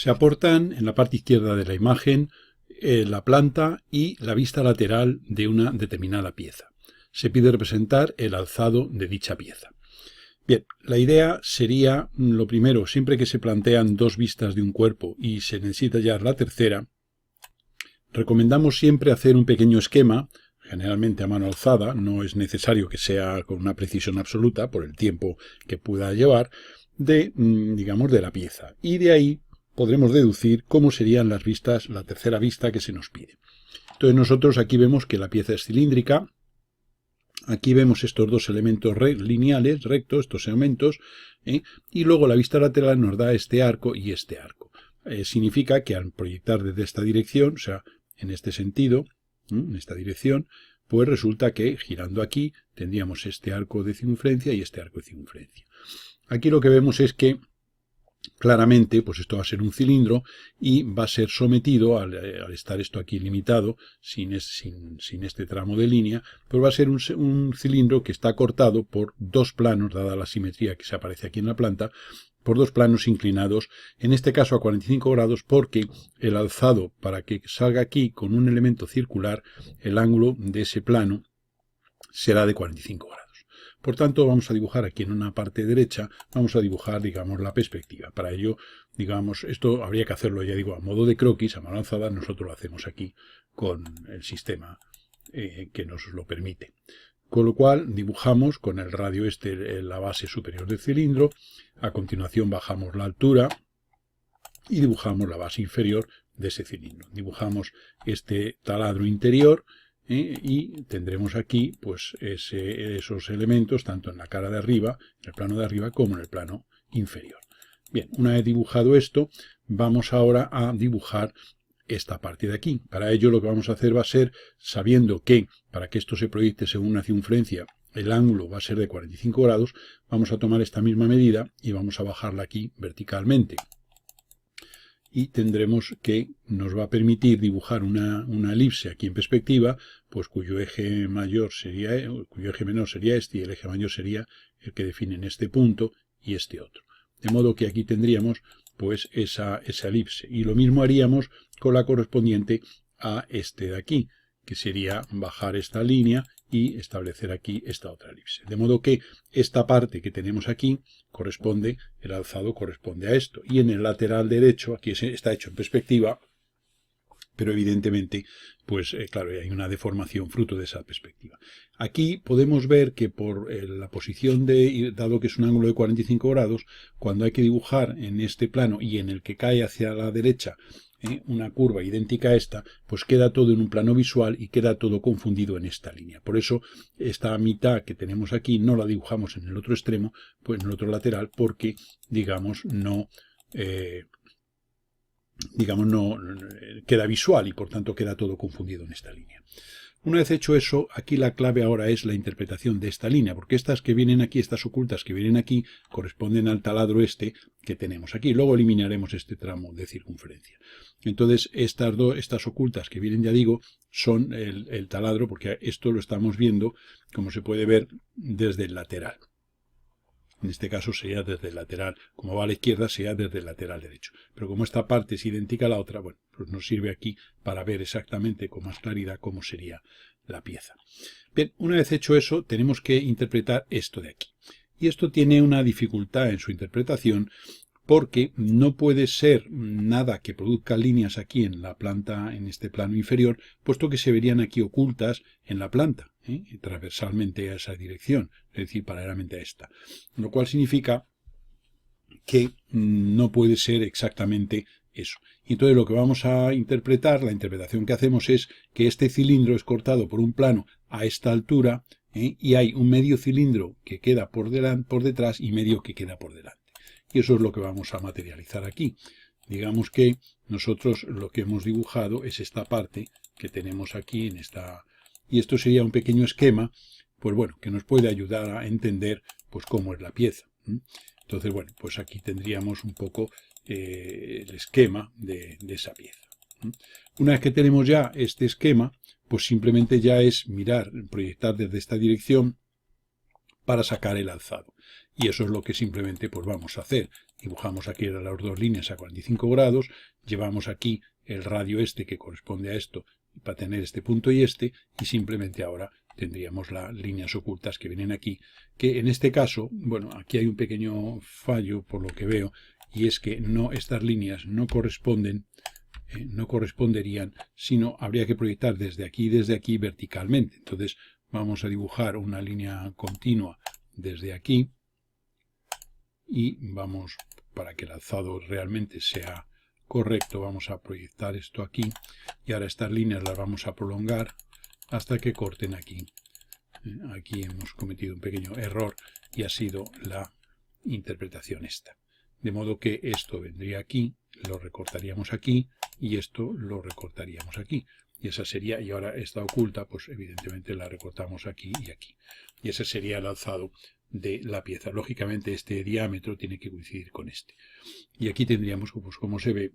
Se aportan en la parte izquierda de la imagen la planta y la vista lateral de una determinada pieza. Se pide representar el alzado de dicha pieza. Bien, la idea sería, lo primero, siempre que se plantean dos vistas de un cuerpo y se necesita hallar la tercera, recomendamos siempre hacer un pequeño esquema, generalmente a mano alzada, no es necesario que sea con una precisión absoluta por el tiempo que pueda llevar, digamos, de la pieza. Y de ahí podremos deducir cómo serían las vistas, la tercera vista que se nos pide. Entonces nosotros aquí vemos que la pieza es cilíndrica. Aquí vemos estos dos elementos lineales, rectos, estos elementos, y luego la vista lateral nos da este arco y este arco. Significa que al proyectar desde esta dirección, o sea, en este sentido, en esta dirección, pues resulta que girando aquí tendríamos este arco de circunferencia y este arco de circunferencia. Aquí lo que vemos es que claramente, pues esto va a ser un cilindro y va a ser sometido, al estar esto aquí limitado, sin este tramo de línea, pues va a ser un cilindro que está cortado por dos planos, dada la simetría que se aparece aquí en la planta, por dos planos inclinados, en este caso a 45 grados, porque el alzado, para que salga aquí con un elemento circular, el ángulo de ese plano será de 45 grados. Por tanto, vamos a dibujar aquí en una parte derecha, vamos a dibujar, digamos, la perspectiva. Para ello, digamos, esto habría que hacerlo, ya digo, a modo de croquis, a mano alzada, nosotros lo hacemos aquí con el sistema que nos lo permite. Con lo cual, dibujamos con el radio la base superior del cilindro, a continuación bajamos la altura y dibujamos la base inferior de ese cilindro. Dibujamos este taladro interior, y tendremos aquí pues esos elementos tanto en la cara de arriba, en el plano de arriba, como en el plano inferior. Bien, una vez dibujado esto, vamos ahora a dibujar esta parte de aquí. Para ello lo que vamos a hacer va a ser, sabiendo que para que esto se proyecte según una circunferencia, el ángulo va a ser de 45 grados, vamos a tomar esta misma medida y vamos a bajarla aquí verticalmente. Y tendremos que nos va a permitir dibujar una elipse aquí en perspectiva, pues cuyo eje mayor sería, cuyo eje menor sería este y el eje mayor sería el que define este punto y este otro. De modo que aquí tendríamos pues esa elipse. Y lo mismo haríamos con la correspondiente a este de aquí, que sería bajar esta línea y establecer aquí esta otra elipse. De modo que esta parte que tenemos aquí corresponde, el alzado corresponde a esto. Y en el lateral derecho, aquí está hecho en perspectiva, pero evidentemente, pues claro, hay una deformación fruto de esa perspectiva. Aquí podemos ver que por la posición dado que es un ángulo de 45 grados, cuando hay que dibujar en este plano y en el que cae hacia la derecha, una curva idéntica a esta, pues queda todo en un plano visual y queda todo confundido en esta línea. Por eso esta mitad que tenemos aquí no la dibujamos en el otro extremo, pues en el otro lateral, porque digamos no queda visual y por tanto queda todo confundido en esta línea. Una vez hecho eso, aquí la clave ahora es la interpretación de esta línea, porque estas que vienen aquí, estas ocultas que vienen aquí, corresponden al taladro este que tenemos aquí. Luego eliminaremos este tramo de circunferencia. Entonces, estas ocultas que vienen, ya digo, son el taladro, porque esto lo estamos viendo, como se puede ver, desde el lateral. En este caso sería desde el lateral, como va a la izquierda, sería desde el lateral derecho. Pero como esta parte es idéntica a la otra, bueno, pues nos sirve aquí para ver exactamente con más claridad cómo sería la pieza. Bien, una vez hecho eso, tenemos que interpretar esto de aquí. Y esto tiene una dificultad en su interpretación, porque no puede ser nada que produzca líneas aquí en la planta, en este plano inferior, puesto que se verían aquí ocultas en la planta, transversalmente a esa dirección, es decir, paralelamente a esta. Lo cual significa que no puede ser exactamente eso. Y entonces lo que vamos a interpretar, la interpretación que hacemos es que este cilindro es cortado por un plano a esta altura, y hay un medio cilindro que queda por detrás y medio que queda por delante. Y eso es lo que vamos a materializar aquí. Digamos que nosotros lo que hemos dibujado es esta parte que tenemos aquí en esta. Y esto sería un pequeño esquema, pues bueno, que nos puede ayudar a entender pues cómo es la pieza. Entonces, bueno, pues aquí tendríamos un poco el esquema de esa pieza. Una vez que tenemos ya este esquema, pues simplemente ya es mirar, proyectar desde esta dirección para sacar el alzado. Y eso es lo que simplemente pues vamos a hacer. dibujamos aquí las dos líneas a 45 grados, llevamos aquí el radio este que corresponde a esto para tener este punto y simplemente ahora tendríamos las líneas ocultas que vienen aquí, que en este caso, bueno, aquí hay un pequeño fallo por lo que veo, y es que estas líneas no corresponden, no corresponderían, sino habría que proyectar desde aquí y desde aquí verticalmente. Entonces vamos a dibujar una línea continua desde aquí y vamos, para que el alzado realmente sea correcto, vamos a proyectar esto aquí y ahora estas líneas las vamos a prolongar hasta que corten aquí. Aquí hemos cometido un pequeño error y ha sido la interpretación esta. De modo que esto vendría aquí, lo recortaríamos aquí y esto lo recortaríamos aquí. Y esa sería, y ahora esta oculta, pues evidentemente la recortamos aquí y aquí. Y ese sería el alzado de la pieza. Lógicamente este diámetro tiene que coincidir con este. Y aquí tendríamos, pues como se ve,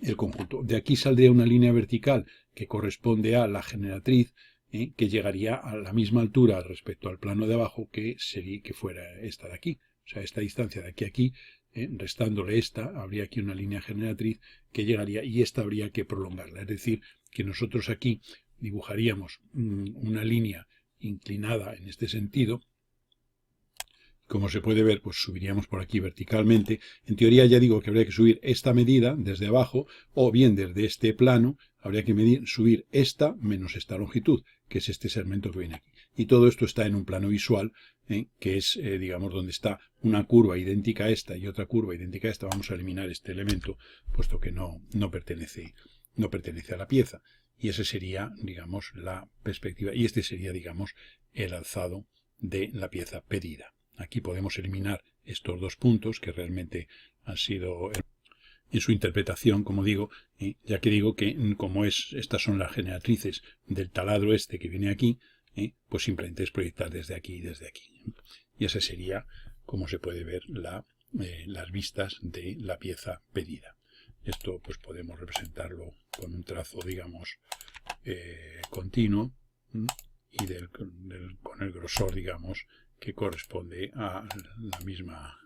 el conjunto. De aquí saldría una línea vertical que corresponde a la generatriz, que llegaría a la misma altura respecto al plano de abajo que sería que fuera esta de aquí. O sea, esta distancia de aquí a aquí, restándole esta, habría aquí una línea generatriz que llegaría y esta habría que prolongarla. Es decir, que nosotros aquí dibujaríamos una línea inclinada en este sentido. Como se puede ver, pues subiríamos por aquí verticalmente. En teoría ya digo que habría que subir esta medida desde abajo, o bien desde este plano habría que subir esta menos esta longitud, que es este segmento que viene aquí. Y todo esto está en un plano visual, que es, digamos, donde está una curva idéntica a esta y otra curva idéntica a esta. Vamos a eliminar este elemento, puesto que no pertenece a la pieza. Y esa sería, digamos, la perspectiva. Y este sería, digamos, el alzado de la pieza pedida. Aquí podemos eliminar estos dos puntos que realmente han sido en su interpretación, como digo, ya que digo que como estas son las generatrices del taladro este que viene aquí, pues simplemente es proyectar desde aquí y desde aquí. Y esa sería, como se puede ver, las vistas de la pieza pedida. Esto pues podemos representarlo con un trazo, digamos, continuo y con el grosor, digamos, que corresponde a la misma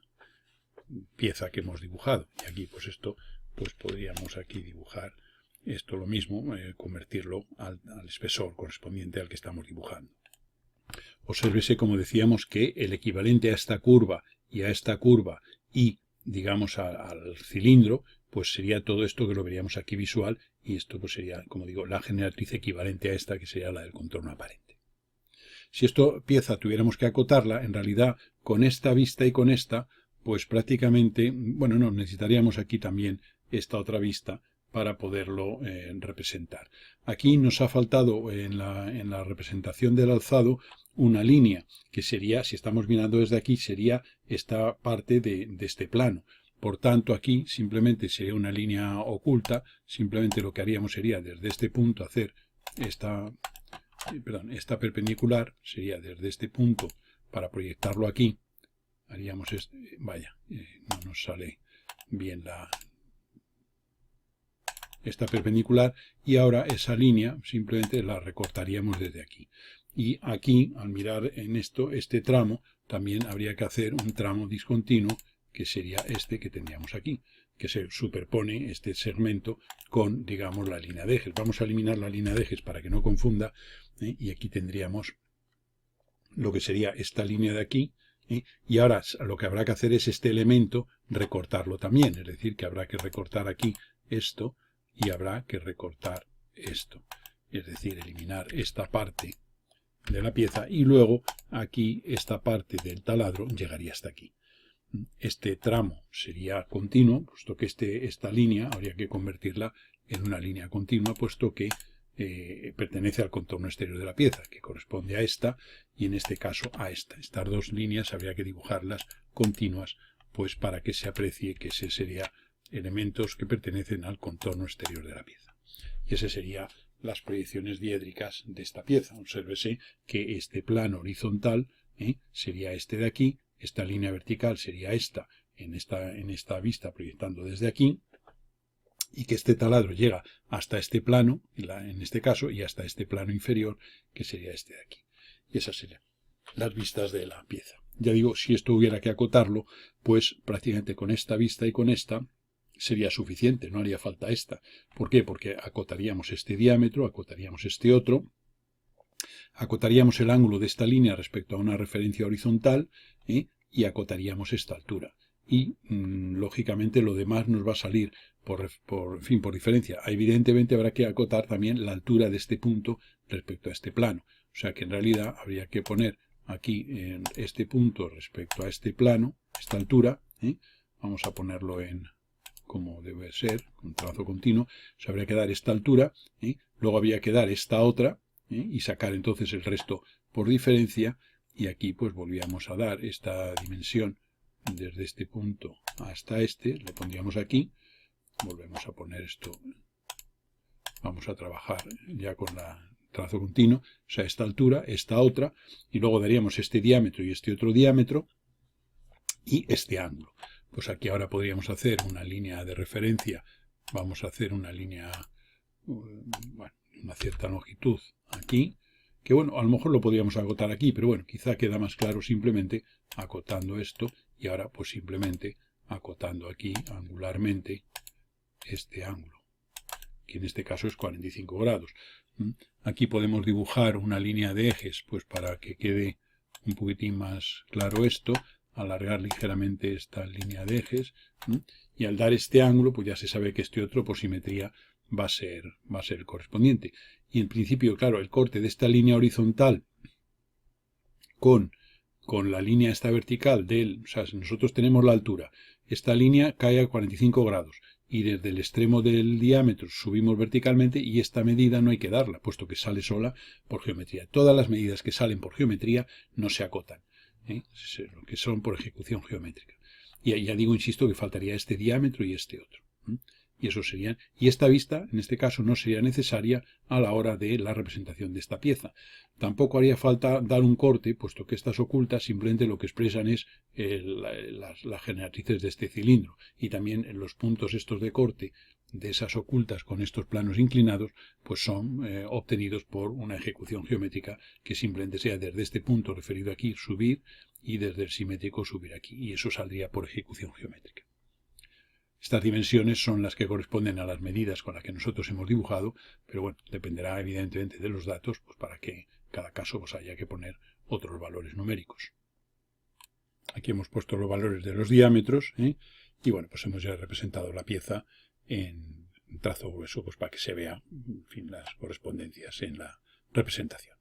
pieza que hemos dibujado. Y aquí pues esto, pues podríamos aquí dibujar esto lo mismo, convertirlo al espesor correspondiente al que estamos dibujando. Obsérvese, como decíamos, que el equivalente a esta curva y a esta curva y, digamos, al cilindro, pues sería todo esto que lo veríamos aquí visual, y esto pues sería, como digo, la generatriz equivalente a esta, que sería la del contorno aparente. Si esta pieza tuviéramos que acotarla, en realidad con esta vista y con esta, pues prácticamente, bueno, no, necesitaríamos aquí también esta otra vista para poderlo representar. Aquí nos ha faltado en la representación del alzado una línea, que sería, si estamos mirando desde aquí, sería esta parte de este plano. Por tanto, aquí simplemente sería una línea oculta, simplemente lo que haríamos sería desde este punto hacer esta perpendicular, sería desde este punto para proyectarlo aquí, haríamos no nos sale bien esta perpendicular, y ahora esa línea simplemente la recortaríamos desde aquí. Y aquí, al mirar en este tramo, también habría que hacer un tramo discontinuo, que sería este que tendríamos aquí, que se superpone este segmento con, digamos, la línea de ejes. Vamos a eliminar la línea de ejes para que no confunda, y aquí tendríamos lo que sería esta línea de aquí, y ahora lo que habrá que hacer es este elemento recortarlo también, es decir, que habrá que recortar aquí esto y habrá que recortar esto, es decir, eliminar esta parte de la pieza y luego aquí esta parte del taladro llegaría hasta aquí. Este tramo sería continuo, puesto que esta línea habría que convertirla en una línea continua, puesto que pertenece al contorno exterior de la pieza, que corresponde a esta y en este caso a esta. Estas dos líneas habría que dibujarlas continuas, pues para que se aprecie que ese serían elementos que pertenecen al contorno exterior de la pieza. Y ese serían las proyecciones diédricas de esta pieza. Obsérvese que este plano horizontal sería este de aquí, esta línea vertical sería esta en esta vista proyectando desde aquí, y que este taladro llega hasta este plano, en este caso, y hasta este plano inferior, que sería este de aquí. Y esas serían las vistas de la pieza. Ya digo, si esto hubiera que acotarlo, pues prácticamente con esta vista y con esta sería suficiente, no haría falta esta. ¿Por qué? Porque acotaríamos este diámetro, acotaríamos este otro, acotaríamos el ángulo de esta línea respecto a una referencia horizontal, y acotaríamos esta altura. Y, lógicamente, lo demás nos va a salir por diferencia. Evidentemente habrá que acotar también la altura de este punto respecto a este plano. O sea que en realidad habría que poner aquí en este punto respecto a este plano, esta altura, vamos a ponerlo en como debe ser, con trazo continuo, se habría que dar esta altura, luego habría que dar esta otra, y sacar entonces el resto por diferencia, y aquí pues volvíamos a dar esta dimensión desde este punto hasta este, lo pondríamos aquí, volvemos a poner esto, vamos a trabajar ya con la trazo continuo, o sea, esta altura, esta otra, y luego daríamos este diámetro y este otro diámetro, y este ángulo. Pues aquí ahora podríamos hacer una línea de referencia, vamos a hacer una línea, bueno, una cierta longitud aquí, que bueno, a lo mejor lo podríamos acotar aquí, pero bueno, quizá queda más claro simplemente acotando esto, y ahora pues simplemente acotando aquí angularmente este ángulo, que en este caso es 45 grados. Aquí podemos dibujar una línea de ejes, pues para que quede un poquitín más claro esto, alargar ligeramente esta línea de ejes, y al dar este ángulo, pues ya se sabe que este otro por simetría va a ser el correspondiente. Y en principio, claro, el corte de esta línea horizontal con la línea esta vertical o sea, si nosotros tenemos la altura, esta línea cae a 45 grados, y desde el extremo del diámetro subimos verticalmente, y esta medida no hay que darla, puesto que sale sola por geometría. Todas las medidas que salen por geometría no se acotan, lo que son por ejecución geométrica. Y ya digo, insisto, que faltaría este diámetro y este otro. Y eso sería, y esta vista, en este caso, no sería necesaria a la hora de la representación de esta pieza. Tampoco haría falta dar un corte, puesto que estas ocultas simplemente lo que expresan es las generatrices de este cilindro, y también los puntos estos de corte de esas ocultas con estos planos inclinados, pues son obtenidos por una ejecución geométrica que simplemente sea desde este punto referido aquí subir, y desde el simétrico subir aquí, y eso saldría por ejecución geométrica. Estas dimensiones son las que corresponden a las medidas con las que nosotros hemos dibujado, pero bueno, dependerá evidentemente de los datos, pues para que cada caso pues haya que poner otros valores numéricos. Aquí hemos puesto los valores de los diámetros, y bueno, pues hemos ya representado la pieza en trazo grueso, pues para que se vea, en fin, las correspondencias en la representación.